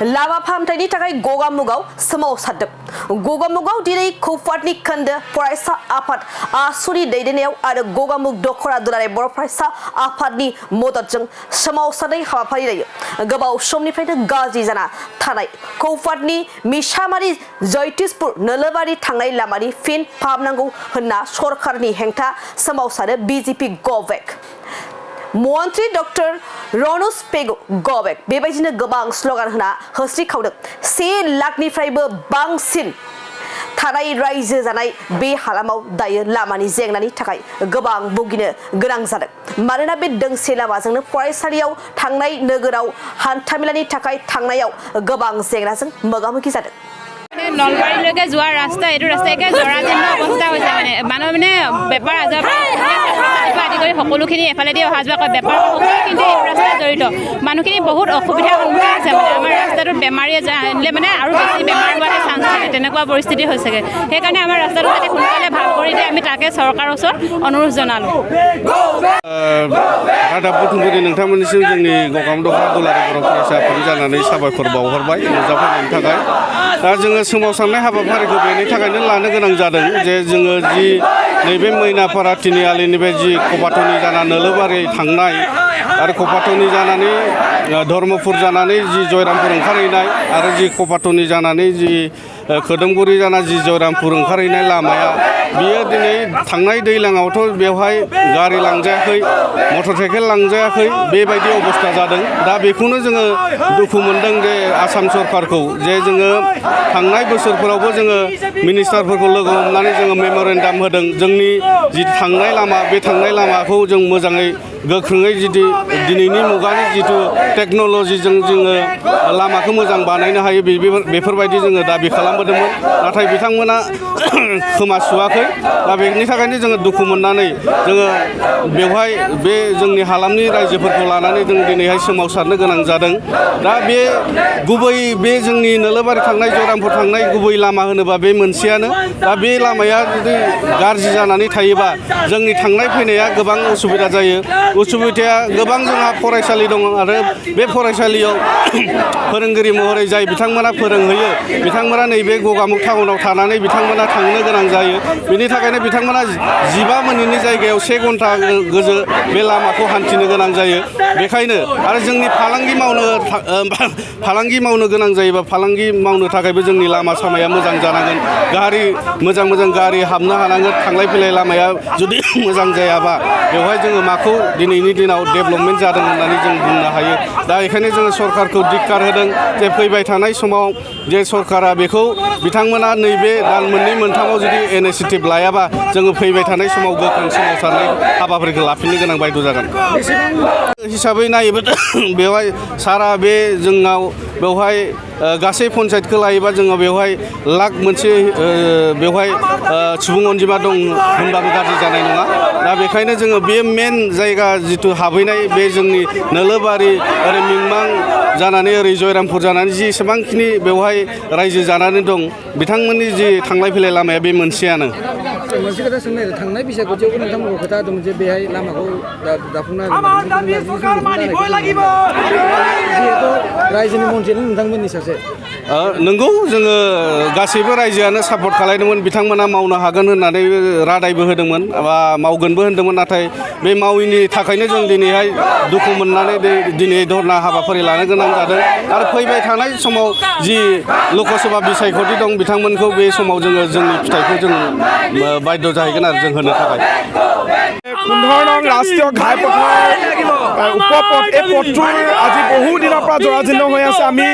लामा फाहामथायनि थाखाय गगामुगाव सोमावसारदों गगामुगाव दिनै खौफादनि खोन्दो फरायसा आफाद आसुनि दैदेननायाव आरो गगामुग दख'र दुलाराय बर' फरायसा आफादनि मददजों सोमावसारनाय हाबाफारि लायो गोबाव समनिफ्रायनो गाज्रि जाना थानाय खौफादनि मिसामारि जयतिसपुर नोलोबारि थांनाय लामानि फिन फाहामनांगौ होनना सरकारनि हेंथा सोमावसारो बिजेपि गवेक मन्त्री डक्टर रनस पेगु गवेक बेबायदिनो गोबां स्लगान होना होस्रिखावदों 1 लाखनिफ्रायबो बांसिन थानाय रायजो जानाय बे हालामाव दायो लामानि जेंनानि थाखाय गोबां भुगिनो गोनां जादों मानोना बे दोंसे लामाजोंनो फरायसालियाव थांनाय नोगोराव हान्थामेलानि थाखाय थांनायाव गोबां जेंनाजों मोगा-मोगि जादों नलबाৰীলৈকে যোৱা ৰাস্তা এইটো ৰাস্তা একে জৰাজীৰ্ণ অৱস্থা হৈছে মানুহ বেপাৰ আজাৰ আদি কৰি সকলোখিনি এফালেদি অহা যোৱা কৰে বেপাৰ কিন্তু এই ৰাস্তাত জড়িত মানুহখিনি বহুত অসুবিধাৰ সন্মুখীন হৈছে আমাৰ ৰাস্তাটোত বেমাৰী আনিলে আৰু বেছি বেমাৰ হোৱাৰ চান্স থাকে তেনেকুৱা পৰিস্থিতি হৈছেগৈ সেইকাৰণে আমাৰ ৰাস্তাটো যাতে সোনকালে ভাল কৰি দিয়ে আমি তাকে চৰকাৰৰ ওচৰত অনুৰোধ জনালোঁ रादाब बुथुमगिरि नोंथांमोननिसिम जोंनि गगामुग दख'र दुलाराय बर' फरायसा आफादनि जानानै साबायखर बावहरबाय नुजाफैनायनि थाखाय दा जोङो सोमावसारनाय हाबाफारिखौ बेनि थाखायनो लानो गोनां जादों जे जोङो जि नैबे मैनापारा तिनिआलिनिफ्राय जि कपाथनि जाना नोलोबारि थांनाय आरो कपाथनि जानानै धर्मपुर जानानै जि जयरामपुर ओंखारहैनाय आरो जि कपाथनि जानानै जि खोदोमगुरि जाना जि जयरामपुर ओंखारहैनाय लामाया बियो दिनै थांनाय दैलाङावथ' बेवहाय गारि लांजायाखै मटर साइकेल लांजायाखै बेबायदि अबस्था जादों दा बेखौनो जोङो दुखु मोनदों जे आसाम सरकारखौ जे जोङो थांनाय बोसोरफोरावबो जोङो मिनिस्टारफोरखौ लोगो हमनानै जोङो मेम'रेन्डाम होदों जोंनि जि थांनाय लामा बे थांनाय लामाखौ जों मोजाङै गोख्रोङै जुदि दिनैनि मुगानि जिथु टेक्न'लजिजों जोङो लामाखौ मोजां बानायनो हायो बेफोरबायदि जोङो दाबि खालामबोदोंमोन नाथाय बिथांमोना खोमा सुवाखै दा बेनि थाखायनो जोङो दुखु मोननानै जोङो बेवहाय बे जोंनि हालामनि रायजोफोरखौ लानानै जों दिनैहाय सोमावसारनो गोनां जादों दा बे गुबै बे जोंनि नोलोबारि थांनाय जयरामपुर थांनाय गुबै लामा होनोबा बे मोनसेयानो दा बे लामाया जुदि गाज्रि जानानै थायोबा जोंनि थांनाय फैनाया गोबां उसुबिदा जायो उसुबिदाया गोबां जोंहा फरायसालि दङ आरो बे फरायसालियाव फोरोंगिरि महरै जाय बिथांमोना फोरोंहैयो बिथांमोना नैबे गगामुग टाउनाव थानानै बिथांमोना थांनो गोनां जायो बिनि थाखायनो बिथांमोना 15 मिनिटनि जायगायाव 1 घन्टा गोजो बे लामाखौ हान्थिनो गोनां जायो बेखायनो आरो जोंनि फालांगि मावनो गोनां जायोबा फालांगि मावनो थाखायबो जोंनि लामा सामाया मोजां जानांगोन गारि मोजां गारि हाबनो हानांगोन थांलाय फैलाय लामाया जुदि मोजां जायाबा बेवहाय जोङो माखौ दिनैनि दिनाव डेभेलपमेन्ट जादों होननानै जों बुंनो हायो दा बेखायनो जोङो सरकारखौ धिक्कार होदों जे फैबाय थानाय समाव जे सरकारा बेखौ बिथांमोना नैबे दान मोननै मोनथामाव जुदि इनिसिएटिभ लायाबा जोङो फैबाय थानाय समाव गोख्रों सोमावसारनाय हाबाफारिखौ लाफिननो गोनां बायद' जागोन हिसाबै नायोब्ला बेवहाय सारा बे जोंनाव बेवहाय गासै पन्सायतखौ लायोबा जोङो बेवहाय लाख मोनसे बेवहाय सुबुं अनजिमा दं होनबाबो गाज्रि जानाय नङा दा बेखायनो जोङो बे मेन जायगा जिथु हाबहैनाय बे जोंनि नोलोबारि ओरै मिंमां जानानै ओरै जयरामपुर जानानै जि एसेबांखिनि बेवहाय रायजो जानानै दं बिथांमोननि जि थांलाय फैलाय लामाया बे मोनसेयानो मोनसे खोथा सोंनाय थांनाय बिसायख'थियावबो नोंथांमोनखौ खोथा होदोंमोन जे बेहाय लामाखौ दाफुंना जिहेथु रायजोनि मन्थ्रियानो नोंथांमोननि सासे नंगौ जोङो गासैबो रायजोआनो सापर्ट खालामदोंमोन बिथांमोना मावनो हागोन होननानै रादायबो होदोंमोन बा मावगोनबो होनदोंमोन नाथाय बे माविनि थाखायनो जों दिनैहाय दुखु मोननानै दिनै धरना हाबाफारि लानो गोनां जादों आरो फैबाय थानाय समाव जि लकसभा बिसायख'थि दं बिथांमोनखौ बे समाव जोङो जोंनि फिथाइखौ जों बाध्य जाहैगोन आरो जों होनो थाखाय 15 নং ৰাষ্ট্ৰীয় ঘাইপথৰ উপপথ এই পথটোৰ আজি বহু দিনৰ পৰা জৰাজীৰ্ণ হৈ আছে আমি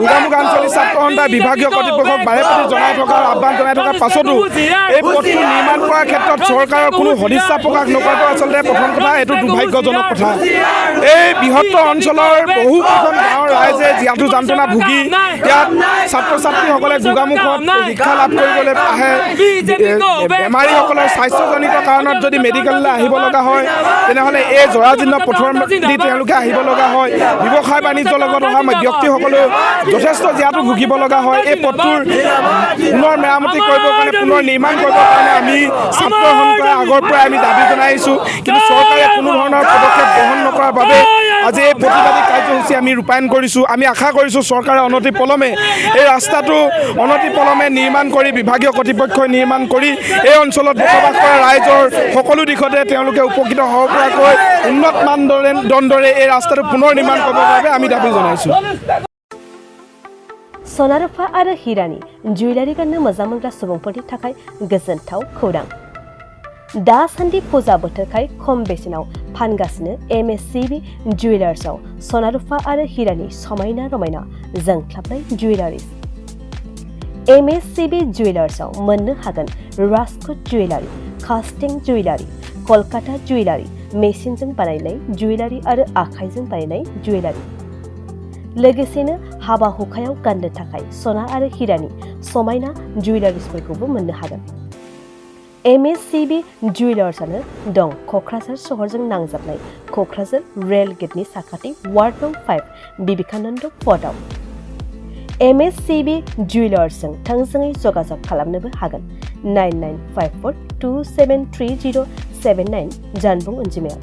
গগামুগ আঞ্চলিক ছাত্ৰ সন্থাৰ বিভাগীয় কৰ্তৃপক্ষক বাৰে প্ৰতি জনাই থকাৰ আহ্বান জনাই থকাৰ পাছতো এই পথটো নিৰ্মাণ কৰাৰ ক্ষেত্ৰত চৰকাৰৰ কোনো সদিচ্ছা প্ৰকাশ নকৰাটো আচলতে প্ৰথম কথা এইটো দুৰ্ভাগ্যজনক কথা এই বৃহত্তৰ অঞ্চলৰ বহুকেইখন গাঁৱৰ ৰাইজে যিহেতু যন্ত্ৰণা ভুগি ইয়াত ছাত্ৰ ছাত্ৰীসকলে গগামুখত শিক্ষা লাভ কৰিবলৈ আহে বেমাৰীসকলৰ স্বাস্থ্যজনিত কাৰণত যদি মেডিকেললৈ আহিব লগা হয় তেনেহ'লে এই জৰাজীৰ্ণ পথৰ দি তেওঁলোকে আহিব লগা হয় ব্যৱসায় বাণিজ্যৰ লগত অহা ব্যক্তিসকলেও যথেষ্ট জীয়াতু ভুগিব লগা হয় এই পথটোৰ পুনৰ মেৰামতি কৰিবৰ কাৰণে পুনৰ নিৰ্মাণ কৰিবৰ কাৰণে আমি ছাত্ৰ সন্থাই আগৰ পৰাই আমি দাবী জনাই আহিছোঁ কিন্তু চৰকাৰে কোনো ধৰণৰ পদক্ষেপ গ্ৰহণ নকৰাৰ বাবে আজি এই প্ৰতিবাদী কাৰ্যসূচী আমি ৰূপায়ণ কৰিছোঁ আমি আশা কৰিছোঁ চৰকাৰে অনতিপলমে এই ৰাস্তাটো অনতিপলমে নিৰ্মাণ কৰি বিভাগীয় কৰ্তৃপক্ষই নিৰ্মাণ কৰি এই অঞ্চলত বসবাস কৰা ৰাইজৰ সকলো দিশতে তেওঁলোকে উপকৃত হ'ব পৰাকৈ উন্নত মানদণ্ডৰে এই ৰাস্তাটো পুনৰ নিৰ্মাণ কৰিবৰ বাবে আমি দাবী জনাইছোঁ सनारुफा आरो हिरानि जुवेलारि गाननो मोजां मोनग्रा सुबुंफोरनि थाखाय गोजोनथाव खौरां दासान्दि फुजा बोथोरखाय खम बेसेनाव फानगासिनो MSCB जुवेलार्सआव सनारुफा आरो हिरानि समायना रमायना जोंख्लाबनाय जुवेलारिज MSCB जुवेलार्सआव मोननो हागोन राजकोट जुवेलारि कास्टिं जुवेलारि कलकाता जुवेलारि मेसिनजों बानायनाय जुवेलारि आरो आखाइजों बानायनाय जुवेलारि लोगोसेनो हाबा हुखायाव गाननो थाखाय सना आरो हिरानि समायना जुवेलारिसफोरखौबो मोननो हागोन MSCB जुवेलार्सआनो दं क'क्राझार सहरजों नांजाबनाय क'क्राझार रेल गेटनि साखाथि वार्ड नं 5 बिबेकानन्द पथआव MSCB जुवेलार्सजों थोंजोङै जगाजग खालामनोबो हागोन 9954273079 जानबुं अनजिमायाव